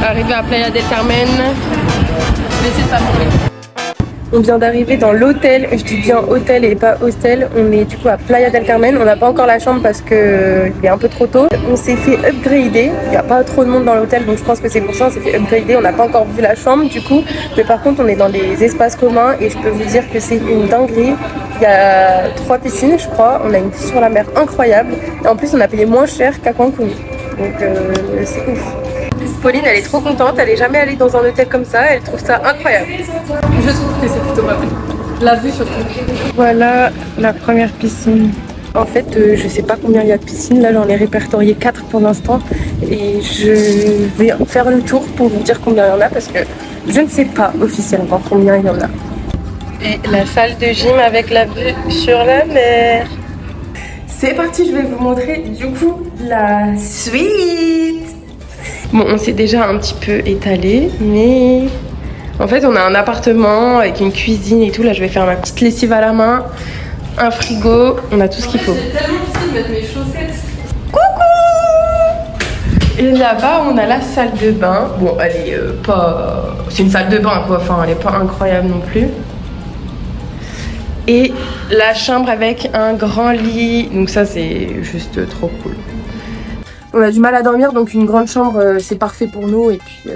Arrivé à Playa del Carmen. Je vais essayer de pas mourir. On vient d'arriver dans l'hôtel, je dis bien hôtel et pas hostel. On est du coup à Playa del Carmen. On n'a pas encore la chambre parce que il est un peu trop tôt. On s'est fait upgrader. Il n'y a pas trop de monde dans l'hôtel, donc je pense que c'est pour ça on s'est fait upgrader. On n'a pas encore vu la chambre du coup. Mais par contre, on est dans des espaces communs et je peux vous dire que c'est une dinguerie. Il y a 3 piscines, je crois. On a une vue sur la mer incroyable. Et en plus, on a payé moins cher qu'à Cancun. Donc c'est ouf. Pauline, elle est trop contente, elle est jamais allée dans un hôtel comme ça, elle trouve ça incroyable. Je trouve que c'est plutôt pas mal. La vue surtout. Voilà la première piscine. En fait, je sais pas combien il y a de piscines, là j'en ai répertorié 4 pour l'instant et je vais faire le tour pour vous dire combien il y en a parce que je ne sais pas officiellement combien il y en a. Et la salle de gym avec la vue sur la mer. C'est parti, je vais vous montrer du coup la suite. Bon, on s'est déjà un petit peu étalé, mais en fait, on a un appartement avec une cuisine et tout. Là, je vais faire ma petite lessive à la main, un frigo, on a tout ce qu'il faut. J'ai tellement envie de mettre mes chaussettes. Coucou! Et là-bas, on a la salle de bain. Bon, elle est pas... C'est une salle de bain, quoi. Enfin, elle est pas incroyable non plus. Et la chambre avec un grand lit. Donc ça, c'est juste trop cool. On a du mal à dormir, donc une grande chambre, c'est parfait pour nous. Et puis,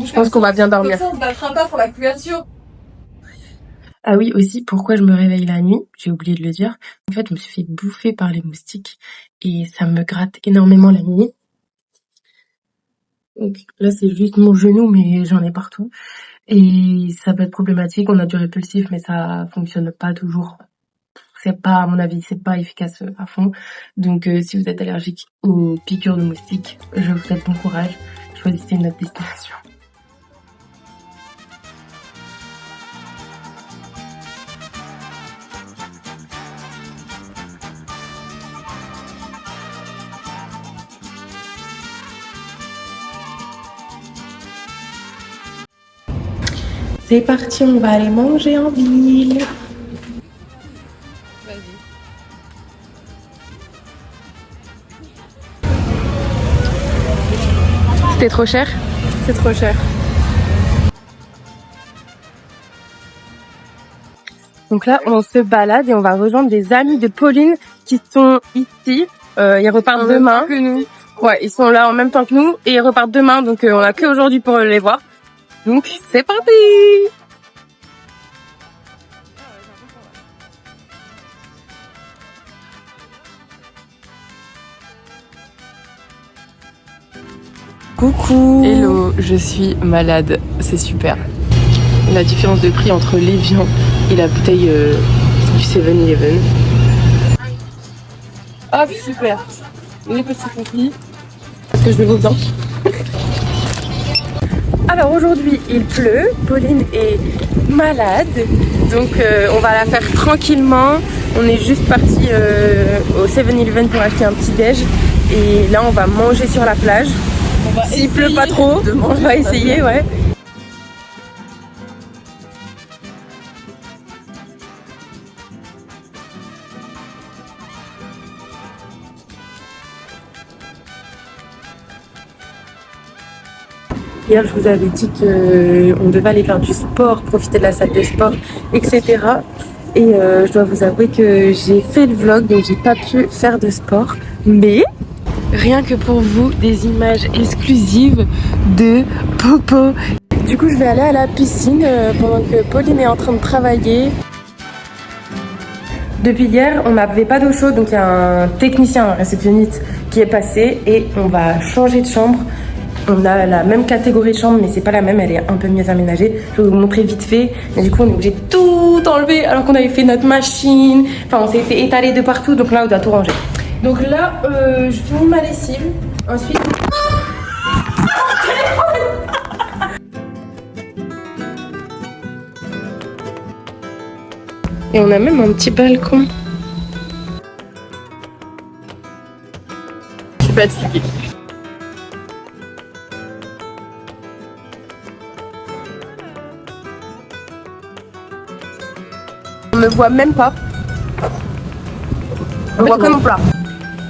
je pense qu'on va bien dormir. Comme ça, on battra pas pour la couverture. Ah oui, aussi, pourquoi je me réveille la nuit? J'ai oublié de le dire. En fait, je me suis fait bouffer par les moustiques. Et ça me gratte énormément la nuit. Donc là, c'est juste mon genou, mais j'en ai partout. Et ça peut être problématique. On a du répulsif, mais ça fonctionne pas toujours. C'est pas, à mon avis, c'est pas efficace à fond. Donc, si vous êtes allergique aux piqûres de moustiques, je vous souhaite bon courage. Choisissez une autre destination. C'est parti, on va aller manger en ville. C'était trop cher? C'est trop cher. Donc là, on se balade et on va rejoindre des amis de Pauline qui sont ici. Ils repartent demain. Que nous. Ouais, ils sont là en même temps que nous et ils repartent demain. Donc on a que aujourd'hui pour les voir. Donc c'est parti! Coucou! Hello, je suis malade, c'est super. La différence de prix entre l'Evian et la bouteille du 7-Eleven. Ah super! Les petits conflits. Parce que je vais vous bien. Alors aujourd'hui il pleut, Pauline est malade, donc on va la faire tranquillement. On est juste parti au 7-Eleven pour acheter un petit déj et là on va manger sur la plage. S'il pleut pas trop, on va essayer, ouais. Hier, je vous avais dit qu'on devait aller faire du sport, profiter de la salle de sport, etc. Et je dois vous avouer que j'ai fait le vlog, donc j'ai pas pu faire de sport. Mais rien que pour vous, des images exclusives de Popo. Du coup, je vais aller à la piscine pendant que Pauline est en train de travailler. Depuis hier, on n'avait pas d'eau chaude, donc il y a un technicien, un réceptionniste qui est passé et on va changer de chambre. On a la même catégorie de chambre, mais c'est pas la même, elle est un peu mieux aménagée. Je vais vous montrer vite fait. Mais du coup, on est obligé de tout enlever alors qu'on avait fait notre machine. Enfin, on s'est fait étaler de partout, donc là, on doit tout ranger. Donc là, je finis ma lessive. Ensuite... Et on a même un petit balcon. Je suis fatiguée. On me voit même pas. On voit que mon plat.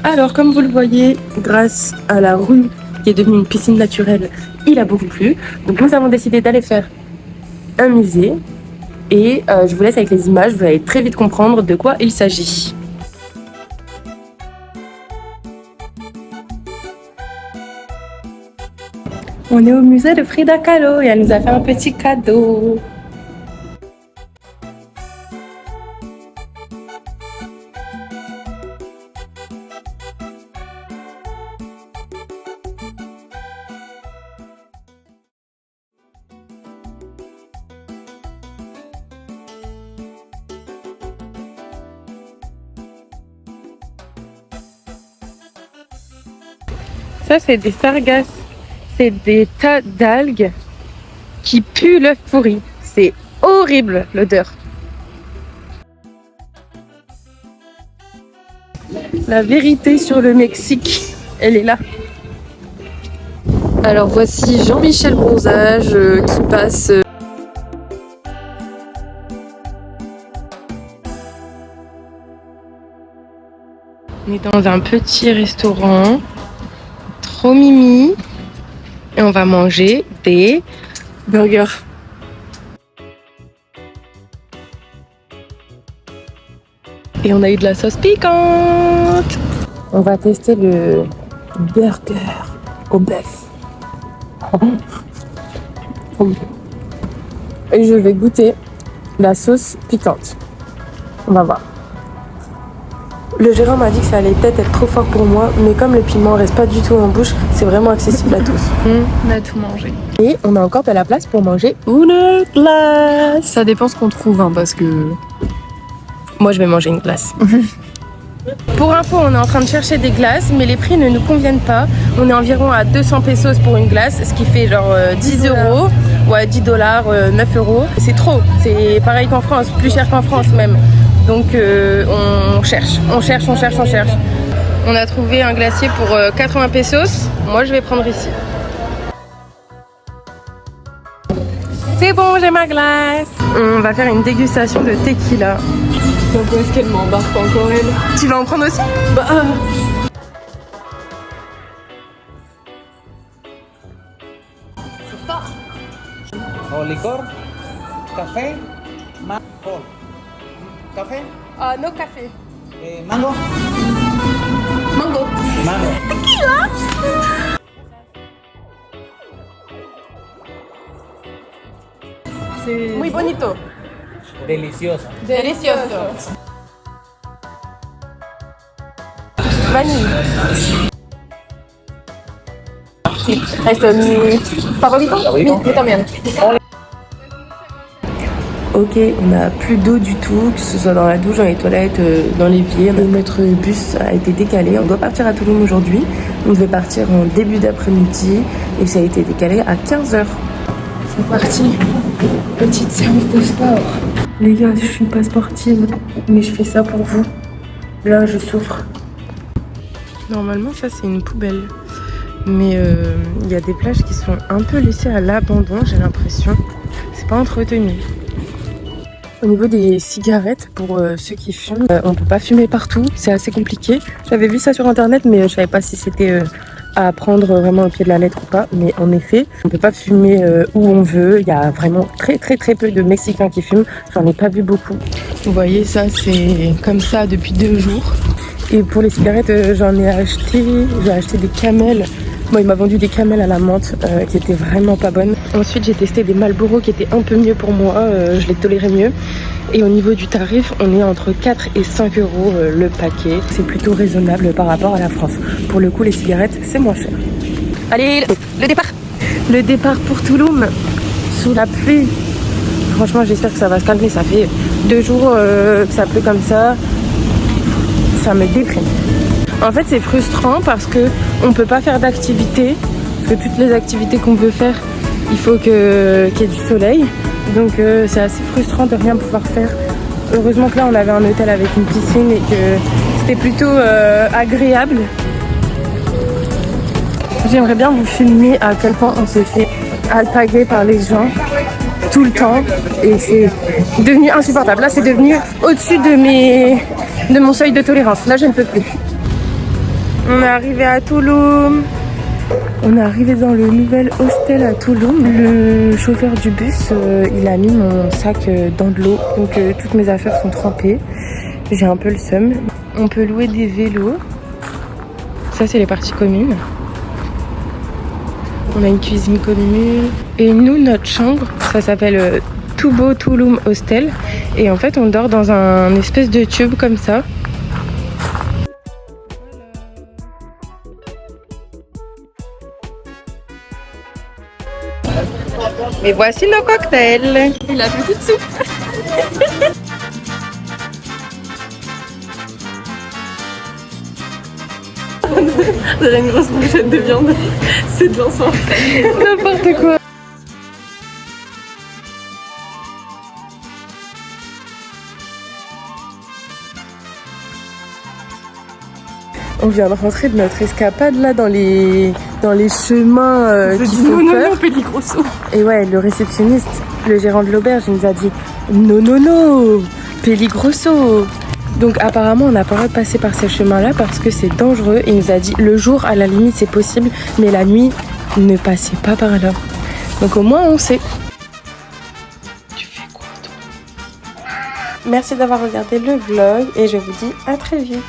Alors, comme vous le voyez, grâce à la rue qui est devenue une piscine naturelle il a beaucoup plu. Donc nous avons décidé d'aller faire un musée. Et je vous laisse avec les images, vous allez très vite comprendre de quoi il s'agit. On est au musée de Frida Kahlo et elle nous a fait un petit cadeau. Ça, c'est des sargasses. C'est des tas d'algues qui puent l'œuf pourri. C'est horrible l'odeur. La vérité sur le Mexique, elle est là. Alors voici Jean-Michel Bronzage qui passe. On est dans un petit restaurant. Trop mimi. Et on va manger des burgers. Et on a eu de la sauce piquante. On va tester le burger au bœuf. Et je vais goûter la sauce piquante. On va voir. Le gérant m'a dit que ça allait peut-être être trop fort pour moi, mais comme le piment reste pas du tout en bouche, c'est vraiment accessible à tous. On a tout mangé. Et on a encore de la place pour manger une glace. Ça dépend ce qu'on trouve, hein, parce que... Moi, je vais manger une glace. Pour info, on est en train de chercher des glaces, mais les prix ne nous conviennent pas. On est environ à 200 pesos pour une glace, ce qui fait genre 10 euros. Ouais, 10 dollars, 9 euros. C'est trop. C'est pareil qu'en France, plus cher qu'en France même. Donc on cherche. On a trouvé un glacier pour 80 pesos. Moi, je vais prendre ici. C'est bon, j'ai ma glace. On va faire une dégustation de tequila. Pourquoi est-ce qu'elle m'embarque encore, elle? Tu vas en prendre aussi? Bah... C'est fort. O licor, café, mango. Café, No café. mango, Mango. mango. C'est muy bonito. Deliciosa. Delicioso. Vanille. Esto es mi favorito. Mi también. Ok, on n'a plus d'eau du tout, que ce soit dans la douche, dans les toilettes, dans l'évier. Notre bus a été décalé. On doit partir à Tulum aujourd'hui. On devait partir en début d'après-midi et ça a été décalé à 15h. C'est parti. Petite séance de sport. Les gars, je suis pas sportive, mais je fais ça pour vous. Là, je souffre. Normalement, ça, c'est une poubelle. Mais il y a des plages qui sont un peu laissées à l'abandon, j'ai l'impression. C'est pas entretenu. Au niveau des cigarettes, pour ceux qui fument, on peut pas fumer partout, c'est assez compliqué. J'avais vu ça sur internet, mais je savais pas si c'était à prendre vraiment au pied de la lettre ou pas. Mais en effet, on peut pas fumer où on veut. Il y a vraiment très peu de Mexicains qui fument. J'en ai pas vu beaucoup. Vous voyez, ça, c'est comme ça depuis 2 jours. Et pour les cigarettes, j'en ai acheté. J'ai acheté des Camel. Moi, il m'a vendu des Camel à la menthe qui étaient vraiment pas bonnes. Ensuite, j'ai testé des Marlboro qui étaient un peu mieux pour moi. Je les tolérais mieux. Et au niveau du tarif, on est entre 4 et 5 euros le paquet. C'est plutôt raisonnable par rapport à la France. Pour le coup, les cigarettes, c'est moins cher. Allez, le départ. Le départ pour Tulum, sous la pluie. Franchement, j'espère que ça va se calmer. Ça fait 2 jours que ça pleut comme ça. Ça me déprime. En fait, c'est frustrant parce que on peut pas faire d'activités. Parce que toutes les activités qu'on veut faire, il faut qu'il y ait du soleil. Donc c'est assez frustrant de rien pouvoir faire. Heureusement que là, on avait un hôtel avec une piscine et que c'était plutôt agréable. J'aimerais bien vous filmer à quel point on se fait alpaguer par les gens tout le temps. Et c'est devenu insupportable. Là, c'est devenu au-dessus de mon seuil de tolérance. Là, je ne peux plus. On est arrivé à Tulum. On est arrivé dans le nouvel hostel à Tulum. Le chauffeur du bus, il a mis mon sac dans de l'eau. Donc toutes mes affaires sont trempées. J'ai un peu le seum. On peut louer des vélos. Ça, c'est les parties communes. On a une cuisine commune. Et nous, notre chambre, ça s'appelle Tubo Tulum Hostel. Et en fait, on dort dans un espèce de tube comme ça. Et voici nos cocktails. Il a plus de soupe. On dirait une grosse bouchette de viande. C'est de l'encens. N'importe quoi. On vient de rentrer de notre escapade là dans les chemins qui font peur. Peligroso. Et ouais, le réceptionniste, le gérant de l'auberge, il nous a dit non, peligroso. Donc apparemment on n'a pas le droit de passer par ces chemins-là parce que c'est dangereux. Il nous a dit le jour à la limite c'est possible, mais la nuit ne passez pas par là. Donc au moins on sait. Tu fais quoi toi? Merci d'avoir regardé le vlog et je vous dis à très vite.